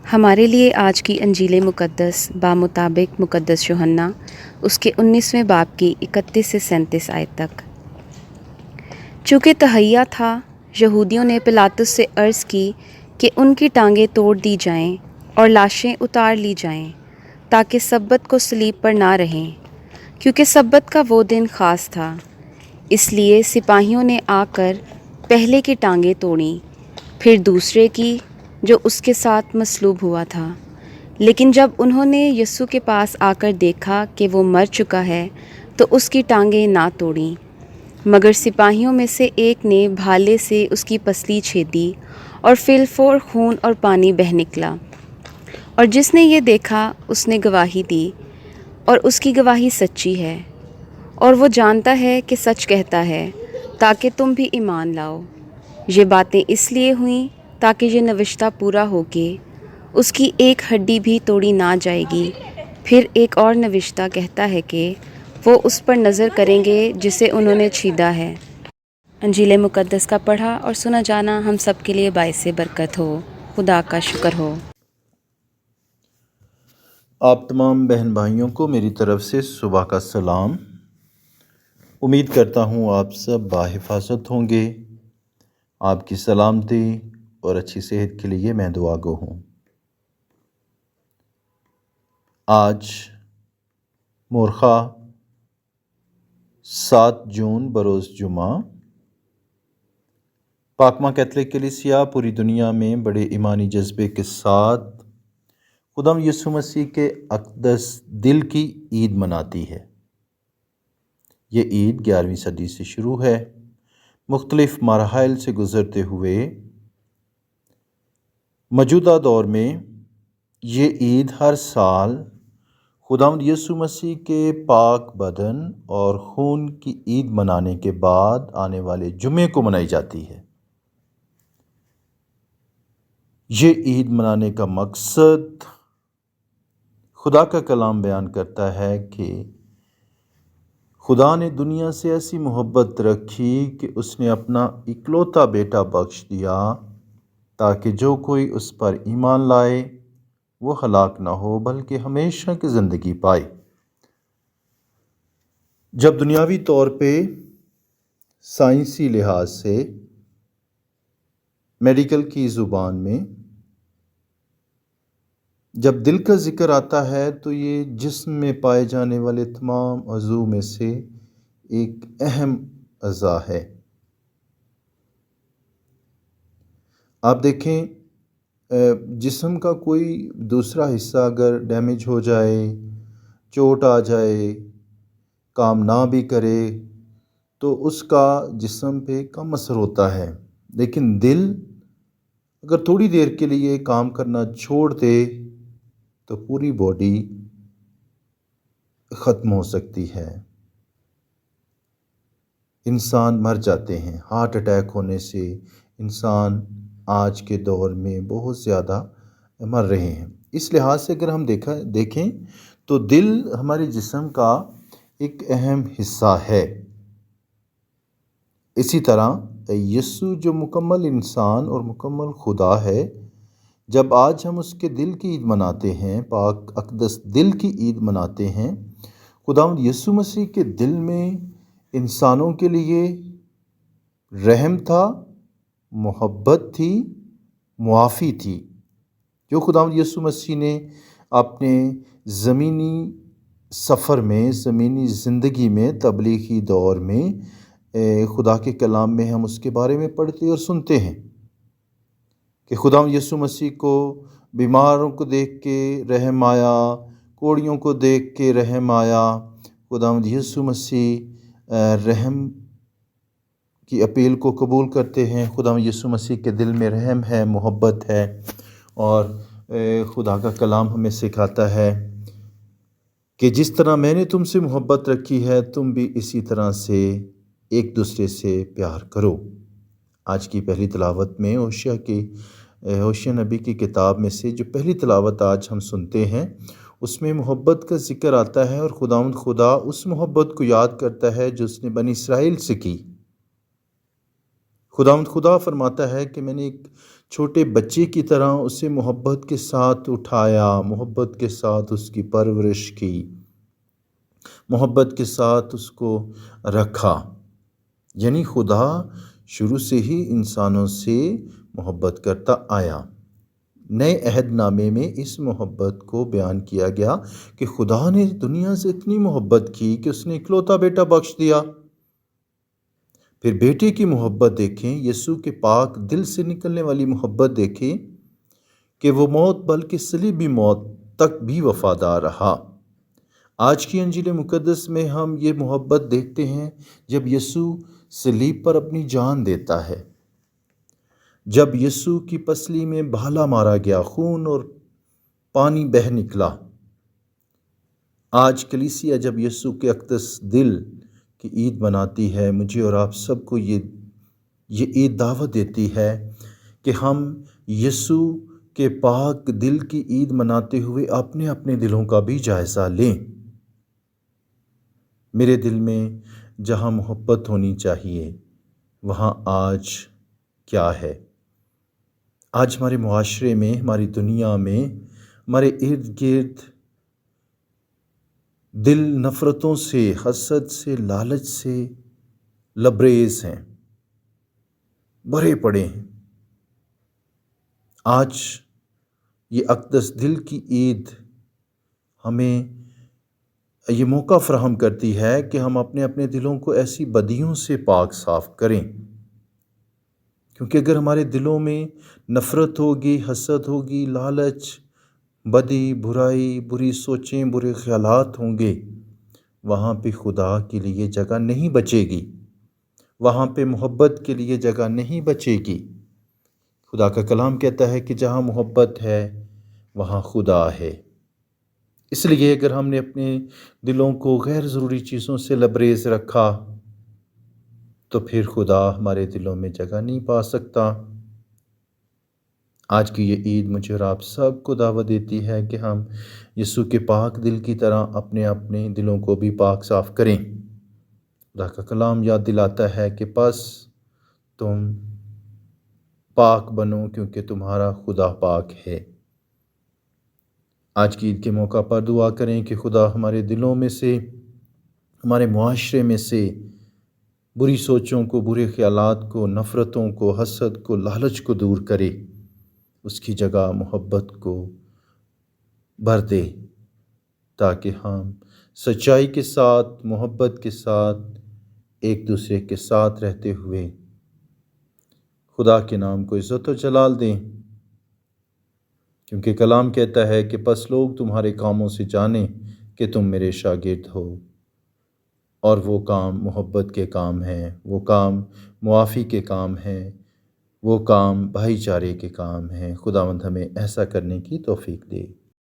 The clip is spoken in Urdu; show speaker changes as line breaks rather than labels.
ہمارے لیے آج کی انجیل مقدس بامطابق مقدس یوحنا اس کے 19ویں باب کی 31 سے 37 آیت تک۔ چونکہ تہیہ تھا، یہودیوں نے پلاطس سے عرض کی کہ ان کی ٹانگیں توڑ دی جائیں اور لاشیں اتار لی جائیں تاکہ سبت کو صلیب پر نہ رہیں، کیونکہ سبت کا وہ دن خاص تھا۔ اس لیے سپاہیوں نے آ کر پہلے کی ٹانگیں توڑیں، پھر دوسرے کی جو اس کے ساتھ مصلوب ہوا تھا۔ لیکن جب انہوں نے یسوع کے پاس آ کر دیکھا کہ وہ مر چکا ہے تو اس کی ٹانگیں نہ توڑیں، مگر سپاہیوں میں سے ایک نے بھالے سے اس کی پسلی چھیدی اور فی الفور خون اور پانی بہہ نکلا۔ اور جس نے یہ دیکھا اس نے گواہی دی، اور اس کی گواہی سچی ہے، اور وہ جانتا ہے کہ سچ کہتا ہے تاکہ تم بھی ایمان لاؤ۔ یہ باتیں اس لیے ہوئیں تاکہ یہ نوشتہ پورا ہو کہ اس کی ایک ہڈی بھی توڑی نہ جائے گی۔ پھر ایک اور نوشتہ کہتا ہے کہ وہ اس پر نظر کریں گے جسے انہوں نے چھیدا ہے۔ انجیل مقدس کا پڑھا اور سنا جانا ہم سب کے لیے باعث برکت ہو۔ خدا کا شکر ہو۔
آپ تمام بہن بھائیوں کو میری طرف سے صبح کا سلام۔ امید کرتا ہوں آپ سب باحفاظت ہوں گے۔ آپ کی سلامتی اور اچھی صحت کے لیے میں دعا گو ہوں۔ آج مورخہ 7 جون بروز جمعہ، پاکماں کیتھولک کلیسیا پوری دنیا میں بڑے ایمانی جذبے کے ساتھ خداوند یسوع مسیح کے اقدس دل کی عید مناتی ہے۔ یہ عید 11ویں صدی سے شروع ہے، مختلف مراحل سے گزرتے ہوئے موجودہ دور میں یہ عید ہر سال خداوند یسوع مسیح کے پاک بدن اور خون کی عید منانے کے بعد آنے والے جمعے کو منائی جاتی ہے۔ یہ عید منانے کا مقصد خدا کا کلام بیان کرتا ہے کہ خدا نے دنیا سے ایسی محبت رکھی کہ اس نے اپنا اکلوتا بیٹا بخش دیا تاکہ جو کوئی اس پر ایمان لائے وہ ہلاک نہ ہو بلکہ ہمیشہ کی زندگی پائے۔ جب دنیاوی طور پہ سائنسی لحاظ سے میڈیکل کی زبان میں جب دل کا ذکر آتا ہے تو یہ جسم میں پائے جانے والے تمام عضو میں سے ایک اہم اعضاء ہے۔ آپ دیکھیں، جسم کا کوئی دوسرا حصہ اگر ڈیمیج ہو جائے، چوٹ آ جائے، کام نہ بھی کرے تو اس کا جسم پہ کم اثر ہوتا ہے، لیکن دل اگر تھوڑی دیر کے لیے کام کرنا چھوڑ دے تو پوری باڈی ختم ہو سکتی ہے۔ انسان مر جاتے ہیں۔ ہارٹ اٹیک ہونے سے انسان آج کے دور میں بہت زیادہ مر رہے ہیں۔ اس لحاظ سے اگر ہم دیکھیں تو دل ہمارے جسم کا ایک اہم حصہ ہے۔ اسی طرح یسوع جو مکمل انسان اور مکمل خدا ہے، جب آج ہم اس کے دل کی عید مناتے ہیں، پاک اقدس دل کی عید مناتے ہیں، خداوند یسوع مسیح کے دل میں انسانوں کے لیے رحم تھا، محبت تھی، معافی تھی، جو خداوند یسوع مسیح نے اپنے زمینی سفر میں، زمینی زندگی میں، تبلیغی دور میں، خدا کے کلام میں ہم اس کے بارے میں پڑھتے اور سنتے ہیں کہ خداوند یسوع مسیح کو بیماروں کو دیکھ کے رحم آیا، کوڑیوں کو دیکھ کے رحم آیا۔ خداوند یسوع مسیح رحم کی اپیل کو قبول کرتے ہیں۔ خداوند یسوع مسیح کے دل میں رحم ہے، محبت ہے، اور خدا کا کلام ہمیں سکھاتا ہے کہ جس طرح میں نے تم سے محبت رکھی ہے تم بھی اسی طرح سے ایک دوسرے سے پیار کرو۔ آج کی پہلی تلاوت میں ہوشیہ نبی کی کتاب میں سے جو پہلی تلاوت آج ہم سنتے ہیں اس میں محبت کا ذکر آتا ہے، اور خداوند خدا اس محبت کو یاد کرتا ہے جو اس نے بنی اسرائیل سے کی۔ خداوند خدا فرماتا ہے کہ میں نے ایک چھوٹے بچے کی طرح اسے محبت کے ساتھ اٹھایا، محبت کے ساتھ اس کی پرورش کی، محبت کے ساتھ اس کو رکھا۔ یعنی خدا شروع سے ہی انسانوں سے محبت کرتا آیا۔ نئے عہد نامے میں اس محبت کو بیان کیا گیا کہ خدا نے دنیا سے اتنی محبت کی کہ اس نے اکلوتا بیٹا بخش دیا۔ پھر بیٹے کی محبت دیکھیں، یسوع کے پاک دل سے نکلنے والی محبت دیکھیں کہ وہ موت بلکہ صلیبی موت تک بھی وفادار رہا۔ آج کی انجیل مقدس میں ہم یہ محبت دیکھتے ہیں جب یسوع صلیب پر اپنی جان دیتا ہے، جب یسوع کی پسلی میں بھالا مارا گیا، خون اور پانی بہہ نکلا۔ آج کلیسیا جب یسوع کے اقدس دل کی عید مناتی ہے، مجھے اور آپ سب کو یہ عید دعوت دیتی ہے کہ ہم یسوع کے پاک دل کی عید مناتے ہوئے اپنے اپنے دلوں کا بھی جائزہ لیں۔ میرے دل میں جہاں محبت ہونی چاہیے وہاں آج کیا ہے؟ آج ہمارے معاشرے میں، ہماری دنیا میں، ہمارے ارد گرد دل نفرتوں سے، حسد سے، لالچ سے لبریز ہیں، بھرے پڑے ہیں۔ آج یہ اقدس دل کی عید ہمیں یہ موقع فراہم کرتی ہے کہ ہم اپنے اپنے دلوں کو ایسی بدیوں سے پاک صاف کریں، کیونکہ اگر ہمارے دلوں میں نفرت ہوگی، حسد ہوگی، لالچ، بدی، برائی، بری سوچیں، برے خیالات ہوں گے، وہاں پہ خدا کے لیے جگہ نہیں بچے گی، وہاں پہ محبت کے لیے جگہ نہیں بچے گی۔ خدا کا کلام کہتا ہے کہ جہاں محبت ہے وہاں خدا ہے۔ اس لیے اگر ہم نے اپنے دلوں کو غیر ضروری چیزوں سے لبریز رکھا تو پھر خدا ہمارے دلوں میں جگہ نہیں پا سکتا۔ آج کی یہ عید مجھے اور آپ سب کو دعوت دیتی ہے کہ ہم یسوع کے پاک دل کی طرح اپنے اپنے دلوں کو بھی پاک صاف کریں۔ خدا کا کلام یاد دلاتا ہے کہ پس تم پاک بنو کیونکہ تمہارا خدا پاک ہے۔ آج کی عید کے موقع پر دعا کریں کہ خدا ہمارے دلوں میں سے، ہمارے معاشرے میں سے بری سوچوں کو، برے خیالات کو، نفرتوں کو، حسد کو، لالچ کو دور کرے، اس کی جگہ محبت کو بھر دے، تاکہ ہم سچائی کے ساتھ، محبت کے ساتھ، ایک دوسرے کے ساتھ رہتے ہوئے خدا کے نام کو عزت و جلال دیں، کیونکہ کلام کہتا ہے کہ پس لوگ تمہارے کاموں سے جانیں کہ تم میرے شاگرد ہو، اور وہ کام محبت کے کام ہیں، وہ کام معافی کے کام ہیں، وہ کام بھائی چارے کے کام ہیں۔ خداوند ہمیں ایسا کرنے کی توفیق دے۔